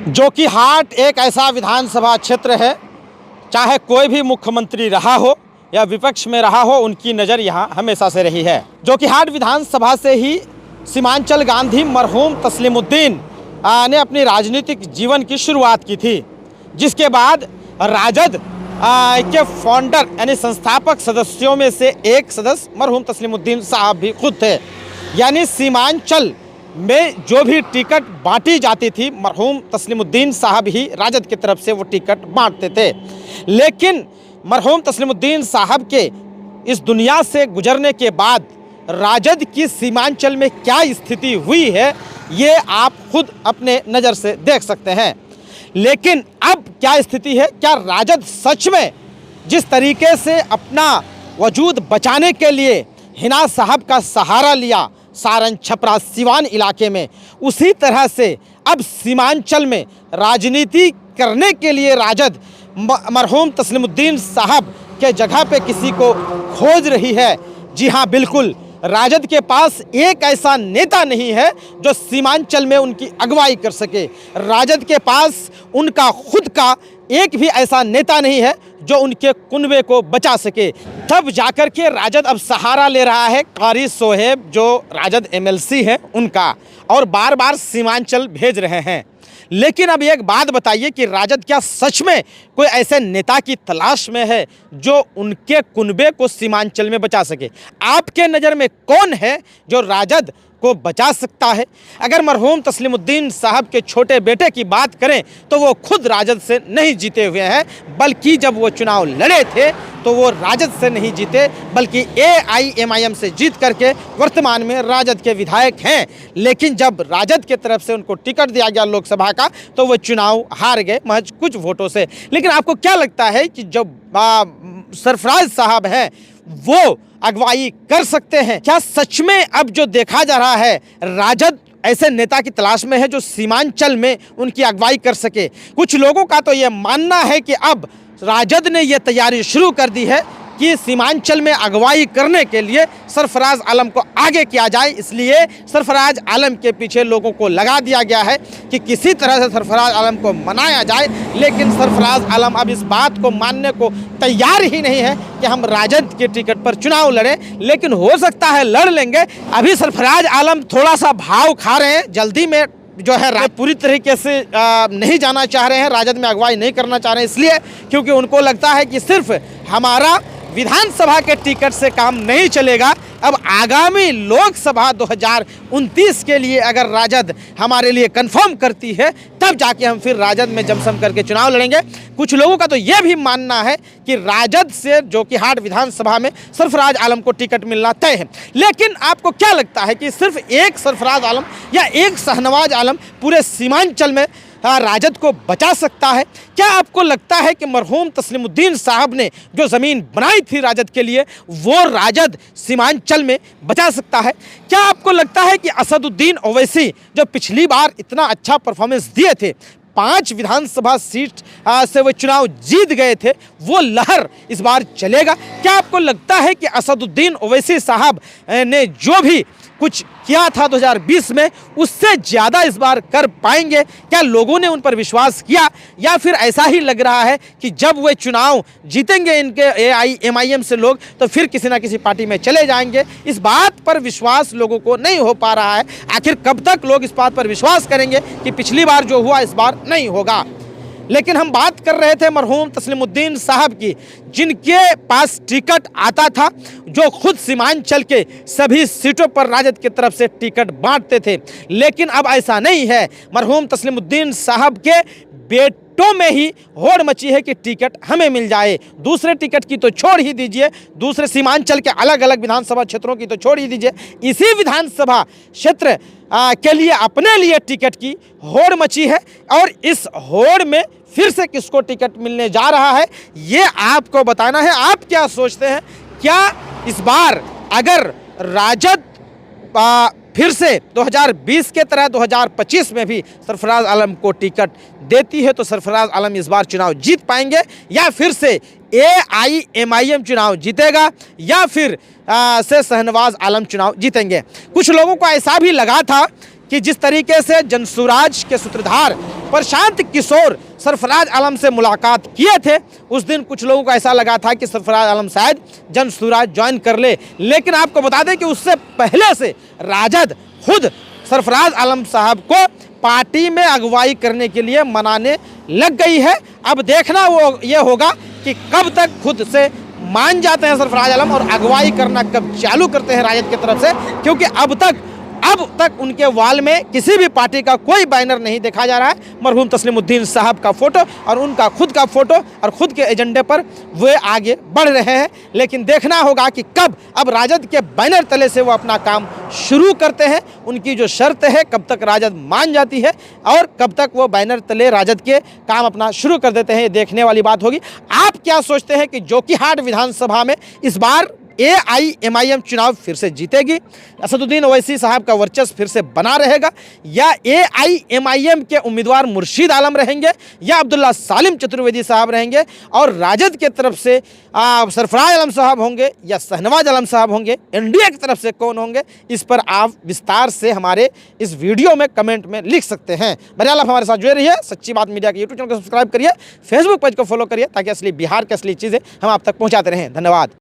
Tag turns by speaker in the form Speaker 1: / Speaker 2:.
Speaker 1: जोकीहाट एक ऐसा विधानसभा क्षेत्र है, चाहे कोई भी मुख्यमंत्री रहा हो या विपक्ष में रहा हो, उनकी नज़र यहाँ हमेशा से रही है। जोकीहाट विधानसभा से ही सीमांचल गांधी मरहूम तस्लीमुद्दीन ने अपनी राजनीतिक जीवन की शुरुआत की थी, जिसके बाद राजद के फाउंडर यानी संस्थापक सदस्यों में से एक सदस्य मरहूम तस्लीमुद्दीन साहब भी खुद थे। यानी सीमांचल में जो भी टिकट बांटी जाती थी, मरहूम तस्लीमुद्दीन साहब ही राजद की तरफ से वो टिकट बांटते थे। लेकिन मरहूम तस्लीमुद्दीन साहब के इस दुनिया से गुजरने के बाद राजद की सीमांचल में क्या स्थिति हुई है, ये आप खुद अपने नज़र से देख सकते हैं। लेकिन अब क्या स्थिति है? क्या राजद सच में जिस तरीके से अपना वजूद बचाने के लिए हिना साहब का सहारा लिया सारन, छपरा, सिवान इलाके में, उसी तरह से अब सीमांचल में राजनीति करने के लिए राजद मरहूम तस्लीमुद्दीन साहब के जगह पे किसी को खोज रही है? जी हाँ, बिल्कुल। राजद के पास एक ऐसा नेता नहीं है जो सीमांचल में उनकी अगुवाई कर सके। राजद के पास उनका खुद का एक भी ऐसा नेता नहीं है जो उनके कुनबे को बचा सके। तब जाकर के राजद अब सहारा ले रहा है कारी सोहेब, जो राजद एमएलसी हैं उनका, और बार बार सीमांचल भेज रहे हैं। लेकिन अब एक बात बताइए कि राजद क्या सच में कोई ऐसे नेता की तलाश में है जो उनके कुनबे को सीमांचल में बचा सके? आपके नज़र में कौन है जो राजद को बचा सकता है? अगर मरहूम तस्लीमुद्दीन साहब के छोटे बेटे की बात करें तो वो खुद राजद से नहीं जीते हुए हैं, बल्कि जब वो चुनाव लड़े थे तो वो राजद से नहीं जीते, बल्कि AIMIM से जीत करके वर्तमान में राजद के विधायक हैं। लेकिन जब राजद के तरफ से उनको टिकट दिया गया लोकसभा का, तो वो चुनाव हार गए महज कुछ वोटों से। लेकिन आपको क्या लगता है कि जो सरफराज साहब हैं वो अगुवाई कर सकते हैं? क्या सच में अब जो देखा जा रहा है राजद ऐसे नेता की तलाश में है जो सीमांचल में उनकी अगुवाई कर सके? कुछ लोगों का तो ये मानना है कि अब राजद ने ये तैयारी शुरू कर दी है कि सीमांचल में अगुवाई करने के लिए सरफराज आलम को आगे किया जाए। इसलिए सरफराज आलम के पीछे लोगों को लगा दिया गया है कि किसी तरह से सरफराज आलम को मनाया जाए। लेकिन सरफराज आलम अब इस बात को मानने को तैयार ही नहीं है कि हम राजद के टिकट पर चुनाव लड़ें। लेकिन हो सकता है लड़ लेंगे। अभी सरफराज आलम थोड़ा सा भाव खा रहे हैं, जल्दी में जो है पूरी तरीके से नहीं जाना चाह रहे हैं, राजद में अगुवाई नहीं करना चाह रहे हैं, इसलिए क्योंकि उनको लगता है कि सिर्फ हमारा विधानसभा के टिकट से काम नहीं चलेगा। अब आगामी लोकसभा 2029 के लिए अगर राजद हमारे लिए कंफर्म करती है, तब जाके हम फिर राजद में जमसम करके चुनाव लड़ेंगे। कुछ लोगों का तो यह भी मानना है कि राजद से जोकीहाट विधानसभा में सरफराज आलम को टिकट मिलना तय है। लेकिन आपको क्या लगता है कि सिर्फ एक सरफराज आलम या एक शाहनवाज आलम पूरे सीमांचल में राजद को बचा सकता है? क्या आपको लगता है कि मरहूम तस्लीमुद्दीन साहब ने जो ज़मीन बनाई थी राजद के लिए, वो राजद सीमांचल में बचा सकता है? क्या आपको लगता है कि असदुद्दीन ओवैसी जो पिछली बार इतना अच्छा परफॉर्मेंस दिए थे, 5 विधानसभा सीट से वो चुनाव जीत गए थे, वो लहर इस बार चलेगा? क्या आपको लगता है कि असदुद्दीन ओवैसी साहब ने जो भी कुछ किया था 2020 में, उससे ज़्यादा इस बार कर पाएंगे? क्या लोगों ने उन पर विश्वास किया, या फिर ऐसा ही लग रहा है कि जब वे चुनाव जीतेंगे इनके AIMIM से लोग, तो फिर किसी ना किसी पार्टी में चले जाएंगे? इस बात पर विश्वास लोगों को नहीं हो पा रहा है। आखिर कब तक लोग इस बात पर विश्वास करेंगे कि पिछली बार जो हुआ इस बार नहीं होगा? लेकिन हम बात कर रहे थे मरहूम तस्लीमुद्दीन साहब की, जिनके पास टिकट आता था, जो खुद सीमांचल के सभी सीटों पर राजद की तरफ से टिकट बांटते थे। लेकिन अब ऐसा नहीं है। मरहूम तस्लीमुद्दीन साहब के बेटों में ही होड़ मची है कि टिकट हमें मिल जाए। दूसरे टिकट की तो छोड़ ही दीजिए, दूसरे सीमांचल के अलग अलग विधानसभा क्षेत्रों की तो छोड़ ही दीजिए, इसी विधानसभा क्षेत्र के लिए अपने लिए टिकट की होड़ मची है। और इस होड़ में फिर से किसको टिकट मिलने जा रहा है, ये आपको बताना है। आप क्या सोचते हैं? क्या इस बार अगर राजद फिर से 2020 के तरह 2025 में भी सरफराज आलम को टिकट देती है, तो सरफराज आलम इस बार चुनाव जीत पाएंगे, या फिर से AIMIM चुनाव जीतेगा, या फिर से शाहनवाज आलम चुनाव जीतेंगे? कुछ लोगों को ऐसा भी लगा था कि जिस तरीके से जनसुराज के सूत्रधार प्रशांत किशोर सरफराज आलम से मुलाकात किए थे, उस दिन कुछ लोगों को ऐसा लगा था कि सरफराज आलम शायद जनसुराज ज्वाइन कर ले। लेकिन आपको बता दें कि उससे पहले से राजद खुद सरफराज आलम साहब को पार्टी में अगुवाई करने के लिए मनाने लग गई है। अब देखना वो ये होगा कि कब तक खुद से मान जाते हैं सरफराज आलम और अगुवाई करना कब चालू करते हैं राजद की तरफ से, क्योंकि अब तक उनके वॉल में किसी भी पार्टी का कोई बैनर नहीं देखा जा रहा है। मरहूम तस्लीमुद्दीन साहब का फोटो और उनका खुद का फोटो और खुद के एजेंडे पर वे आगे बढ़ रहे हैं। लेकिन देखना होगा कि कब अब राजद के बैनर तले से वो अपना काम शुरू करते हैं, उनकी जो शर्त है कब तक राजद मान जाती है और कब तक वो बैनर तले राजद के काम अपना शुरू कर देते हैं, ये देखने वाली बात होगी। आप क्या सोचते हैं कि जोकीहाट विधानसभा में इस बार AIMIM चुनाव फिर से जीतेगी, असदुद्दीन ओवैसी साहब का वर्चस्व फिर से बना रहेगा, या AIMIM के उम्मीदवार मुर्शीद आलम रहेंगे या अब्दुल्ला सालिम चतुर्वेदी साहब रहेंगे, और राजद के तरफ से सरफराज आलम साहब होंगे या शहनवाज आलम साहब होंगे, NDA की तरफ से कौन होंगे, इस पर आप विस्तार से हमारे इस वीडियो में कमेंट में लिख सकते हैं। बहरहाल आप हमारे साथ जुड़े रहिए, सच्ची बात मीडिया के यूट्यूब चैनल को सब्सक्राइब करिए, फेसबुक पेज को फॉलो करिए, ताकि असली बिहार की असली चीज़ें हम आप तक पहुँचाते रहें। धन्यवाद।